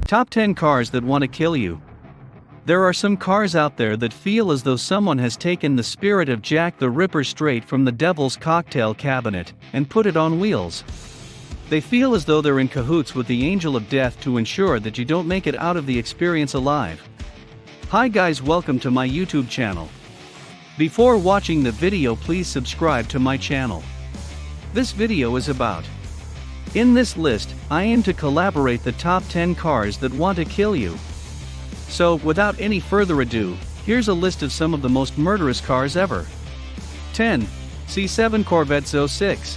Top 10 cars that want to kill you. There are some cars out there that feel as though someone has taken the spirit of Jack the Ripper straight from the devil's cocktail cabinet and put it on wheels. They feel as though they're in cahoots with the angel of death to ensure that you don't make it out of the experience alive. Hi guys, welcome to my YouTube channel. Before watching the video, please subscribe to my channel. This video is about. In this list, I aim to collaborate the top 10 cars that want to kill you. So, without any further ado, here's a list of some of the most murderous cars ever. 10. C7 Corvette Z06.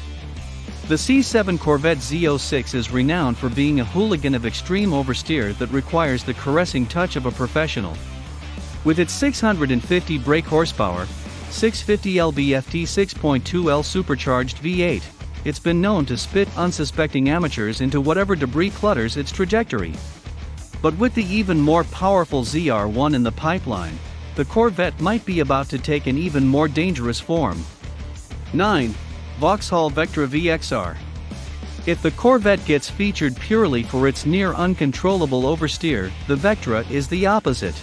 The C7 Corvette Z06 is renowned for being a hooligan of extreme oversteer that requires the caressing touch of a professional. With its 650 brake horsepower, 650 lb-ft 6.2L supercharged V8, it's been known to spit unsuspecting amateurs into whatever debris clutters its trajectory. But with the even more powerful ZR1 in the pipeline, the Corvette might be about to take an even more dangerous form. 9. Vauxhall Vectra VXR. If the Corvette gets featured purely for its near uncontrollable oversteer, the Vectra is the opposite.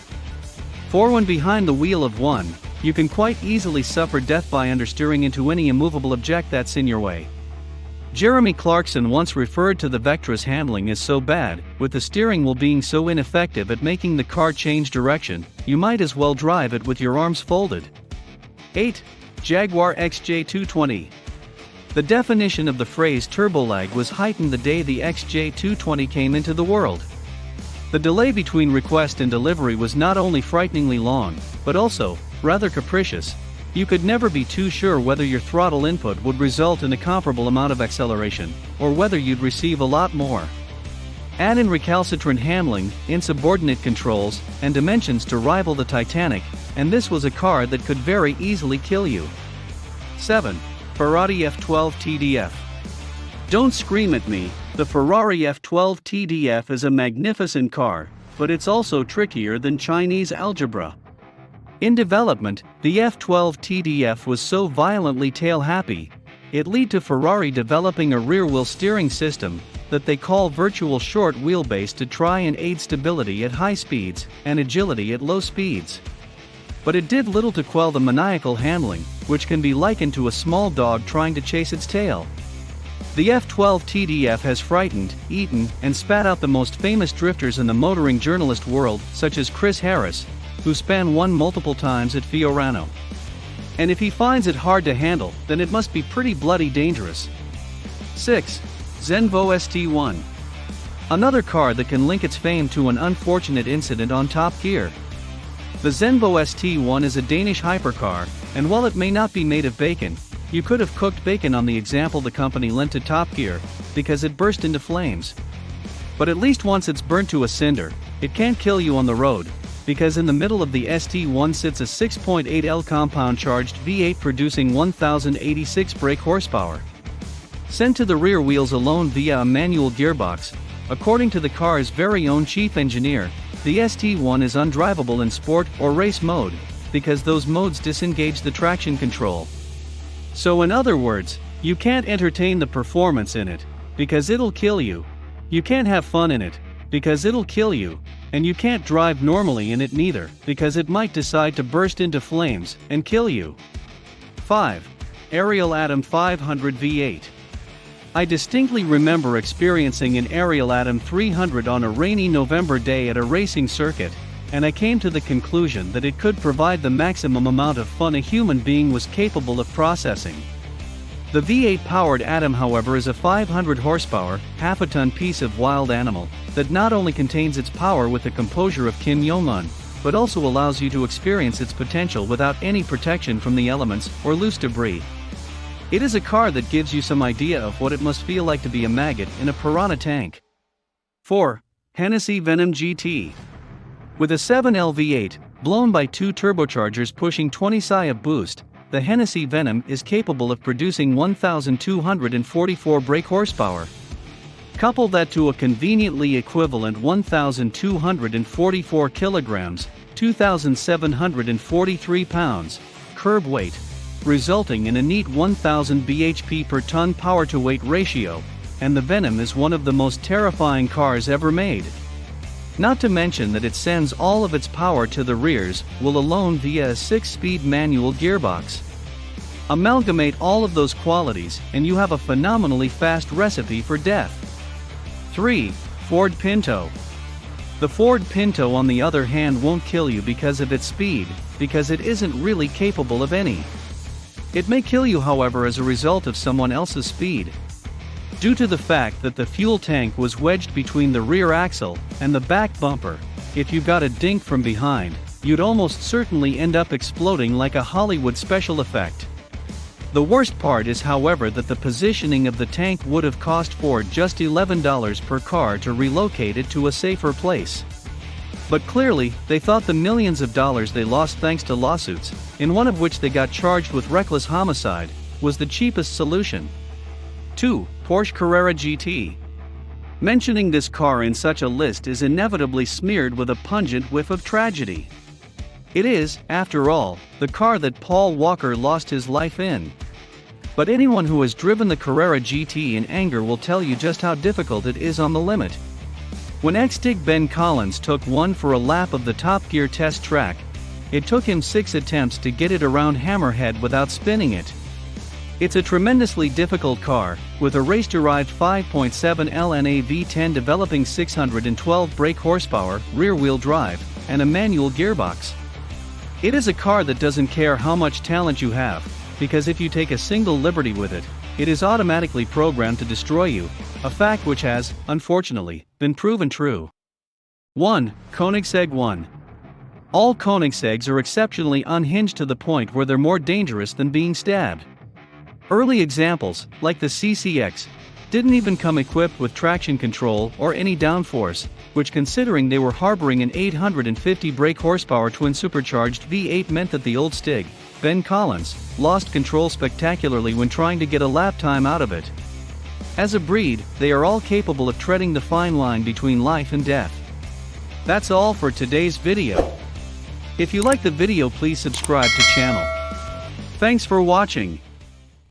For when behind the wheel of one, you can quite easily suffer death by understeering into any immovable object that's in your way. Jeremy Clarkson once referred to the Vectra's handling as so bad, with the steering wheel being so ineffective at making the car change direction, you might as well drive it with your arms folded. 8. Jaguar XJ220. The definition of the phrase turbolag was heightened the day the XJ220 came into the world. The delay between request and delivery was not only frighteningly long, but also rather capricious. You could never be too sure whether your throttle input would result in a comparable amount of acceleration, or whether you'd receive a lot more. Add in recalcitrant handling, insubordinate controls, and dimensions to rival the Titanic, and this was a car that could very easily kill you. 7. Ferrari F12 TDF. Don't scream at me, the Ferrari F12 TDF is a magnificent car, but it's also trickier than Chinese algebra. In development, the F12 TDF was so violently tail-happy, it led to Ferrari developing a rear-wheel steering system that they call virtual short wheelbase to try and aid stability at high speeds and agility at low speeds. But it did little to quell the maniacal handling, which can be likened to a small dog trying to chase its tail. The F12 TDF has frightened, eaten, and spat out the most famous drifters in the motoring journalist world, such as Chris Harris, who span one multiple times at Fiorano. And if he finds it hard to handle, then it must be pretty bloody dangerous. 6. Zenvo ST1. Another car that can link its fame to an unfortunate incident on Top Gear. The Zenvo ST1 is a Danish hypercar, and while it may not be made of bacon, you could have cooked bacon on the example the company lent to Top Gear, because it burst into flames. But at least once it's burnt to a cinder, it can't kill you on the road, because in the middle of the ST1 sits a 6.8L compound-charged V8 producing 1086 brake horsepower. Sent to the rear wheels alone via a manual gearbox, according to the car's very own chief engineer, the ST1 is undrivable in sport or race mode, because those modes disengage the traction control. So in other words, you can't entertain the performance in it, because it'll kill you. You can't have fun in it, because it'll kill you. And you can't drive normally in it neither, because it might decide to burst into flames and kill you. 5. Ariel Atom 500 V8. I distinctly remember experiencing an Ariel Atom 300 on a rainy November day at a racing circuit, and I came to the conclusion that it could provide the maximum amount of fun a human being was capable of processing. The V8-powered Atom, however, is a 500 horsepower, half-a-ton piece of wild animal that not only contains its power with the composure of Kim Jong-un, but also allows you to experience its potential without any protection from the elements or loose debris. It is a car that gives you some idea of what it must feel like to be a maggot in a piranha tank. 4. Hennessey Venom GT. With a 7L V8, blown by two turbochargers pushing 20 psi of boost, the Hennessey Venom is capable of producing 1,244 brake horsepower. Couple that to a conveniently equivalent 1,244 kilograms, 2,743 pounds, curb weight, resulting in a neat 1,000 bhp per ton power-to-weight ratio, and the Venom is one of the most terrifying cars ever made. Not to mention that it sends all of its power to the rears wheel alone via a 6-speed manual gearbox. Amalgamate all of those qualities and you have a phenomenally fast recipe for death. 3. Ford Pinto. The Ford Pinto on the other hand won't kill you because of its speed, because it isn't really capable of any. It may kill you however as a result of someone else's speed. Due to the fact that the fuel tank was wedged between the rear axle and the back bumper, if you got a dink from behind, you'd almost certainly end up exploding like a Hollywood special effect. The worst part is however that the positioning of the tank would have cost Ford just $11 per car to relocate it to a safer place. But clearly, they thought the millions of dollars they lost thanks to lawsuits, in one of which they got charged with reckless homicide, was the cheapest solution. 2. Porsche Carrera GT. Mentioning this car in such a list is inevitably smeared with a pungent whiff of tragedy. It is, after all, the car that Paul Walker lost his life in. But anyone who has driven the Carrera GT in anger will tell you just how difficult it is on the limit. When ex-Dig Ben Collins took one for a lap of the Top Gear test track, it took him 6 attempts to get it around Hammerhead without spinning it. It's a tremendously difficult car, with a race-derived 5.7 LNA V10 developing 612 brake horsepower, rear-wheel drive, and a manual gearbox. It is a car that doesn't care how much talent you have, because if you take a single liberty with it, it is automatically programmed to destroy you, a fact which has, unfortunately, been proven true. 1. Koenigsegg 1. All Koenigsegg's are exceptionally unhinged to the point where they're more dangerous than being stabbed. Early examples, like the CCX, didn't even come equipped with traction control or any downforce, which considering they were harboring an 850 brake horsepower twin supercharged V8 meant that the old Stig, Ben Collins, lost control spectacularly when trying to get a lap time out of it. As a breed, they are all capable of treading the fine line between life and death. That's all for today's video. If you like the video please subscribe to channel. Thanks for watching.